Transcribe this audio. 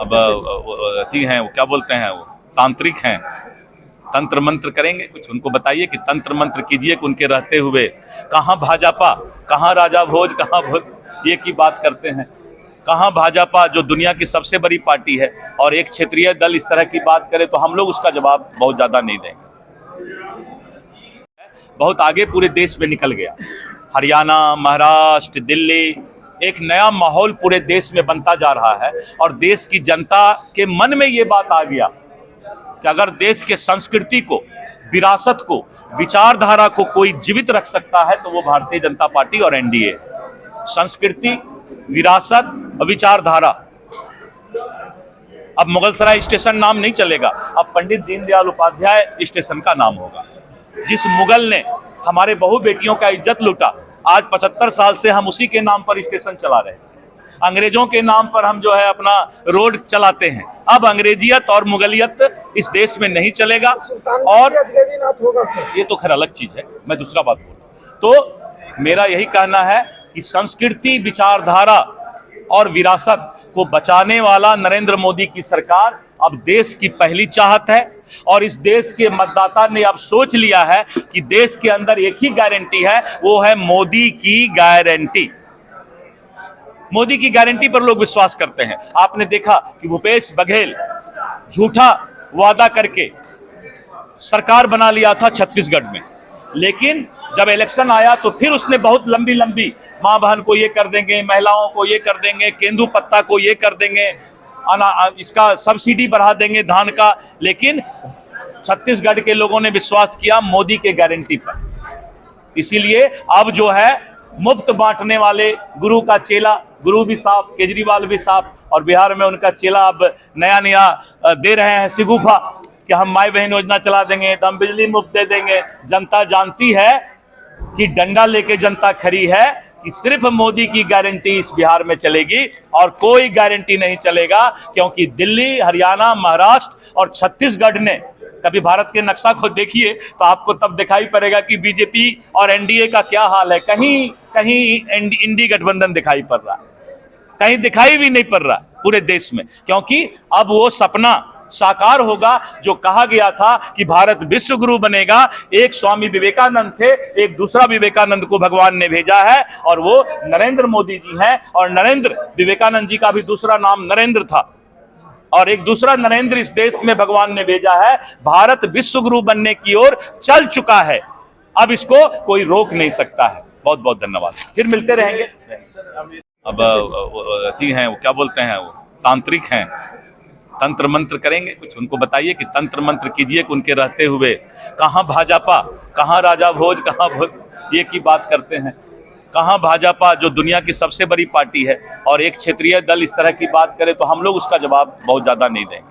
अब अथी हैं, वो क्या बोलते हैं, वो तांत्रिक हैं, तंत्र मंत्र करेंगे कुछ। उनको बताइए कि तंत्र मंत्र कीजिए कि उनके रहते हुए कहाँ भाजपा, कहाँ राजा भोज, कहाँ ये की बात करते हैं। कहाँ भाजपा जो दुनिया की सबसे बड़ी पार्टी है और एक क्षेत्रीय दल इस तरह की बात करे तो हम लोग उसका जवाब बहुत ज़्यादा नहीं देंगे। बहुत आगे पूरे देश में निकल गया, हरियाणा, महाराष्ट्र, दिल्ली, एक नया माहौल पूरे देश में बनता जा रहा है। और देश की जनता के मन में ये बात आ गया कि अगर देश के संस्कृति को, विरासत को, विचारधारा को कोई जीवित रख सकता है तो वो भारतीय जनता पार्टी और एनडीए। संस्कृति, विरासत और विचारधारा। अब मुगलसराय स्टेशन नाम नहीं चलेगा, अब पंडित दीनदयाल उपाध्याय स्टेशन का नाम होगा। जिस मुगल ने हमारे बहु बेटियों का इज्जत लूटा, आज 75 साल से हम उसी के नाम पर स्टेशन चला रहे हैं। अंग्रेजों के नाम पर हम जो है अपना रोड चलाते हैं। अब अंग्रेजियत और मुगलियत इस देश में नहीं चलेगा। और ये तो खैर अलग चीज है, मैं दूसरा बात बोल। तो मेरा यही कहना है कि संस्कृति, विचारधारा और विरासत को बचाने वाला नरेंद्र मोदी की सरकार अब देश की पहली चाहत है। और इस देश के मतदाता ने अब सोच लिया है कि देश के अंदर एक ही गारंटी है, वो है मोदी की गारंटी। मोदी की गारंटी पर लोग विश्वास करते हैं। आपने देखा कि भूपेश बघेल झूठा वादा करके सरकार बना लिया था छत्तीसगढ़ में, लेकिन जब इलेक्शन आया तो फिर उसने बहुत लंबी लंबी मां बहन को ये कर देंगे, महिलाओं को ये कर देंगे, केंदू पत्ता को ये कर देंगे, इसका सब्सिडी बढ़ा देंगे धान का। लेकिन छत्तीसगढ़ के लोगों ने विश्वास किया मोदी के गारंटी पर। इसीलिए अब जो है मुफ्त बांटने वाले गुरु का चेला, गुरु भी साफ, केजरीवाल भी साफ, और बिहार में उनका चेला अब नया नया दे रहे हैं सिगुफा कि हम माई बहन योजना चला देंगे तो हम बिजली मुफ्त दे देंगे। जनता जानती है कि डंडा लेके जनता खड़ी है कि सिर्फ मोदी की गारंटी इस बिहार में चलेगी और कोई गारंटी नहीं चलेगा। क्योंकि दिल्ली, हरियाणा, महाराष्ट्र और छत्तीसगढ़ ने, कभी भारत के नक्शा को देखिए तो आपको तब दिखाई पड़ेगा कि बीजेपी और एनडीए का क्या हाल है। कहीं कहीं इंडी गठबंधन दिखाई पड़ रहा है, कहीं दिखाई भी नहीं पड़ रहा पूरे देश में। क्योंकि अब वो सपना साकार होगा जो कहा गया था कि भारत विश्व गुरु बनेगा। एक स्वामी विवेकानंद थे, एक दूसरा विवेकानंद को भगवान ने भेजा है और वो नरेंद्र मोदी जी हैं। और नरेंद्र, विवेकानंद जी का भी दूसरा नाम नरेंद्र था और एक दूसरा नरेंद्र इस देश में भगवान ने भेजा है। भारत विश्व गुरु बनने की ओर चल चुका है, अब इसको कोई रोक नहीं सकता है। बहुत बहुत धन्यवाद, फिर मिलते रहेंगे। अब अथी हैं, वो क्या बोलते हैं, वो तांत्रिक हैं, तंत्र मंत्र करेंगे कुछ। उनको बताइए कि तंत्र मंत्र कीजिए कि उनके रहते हुए कहाँ भाजपा, कहाँ राजा भोज, कहाँ ये की बात करते हैं। कहाँ भाजपा जो दुनिया की सबसे बड़ी पार्टी है और एक क्षेत्रीय दल इस तरह की बात करे तो हम लोग उसका जवाब बहुत ज़्यादा नहीं देंगे।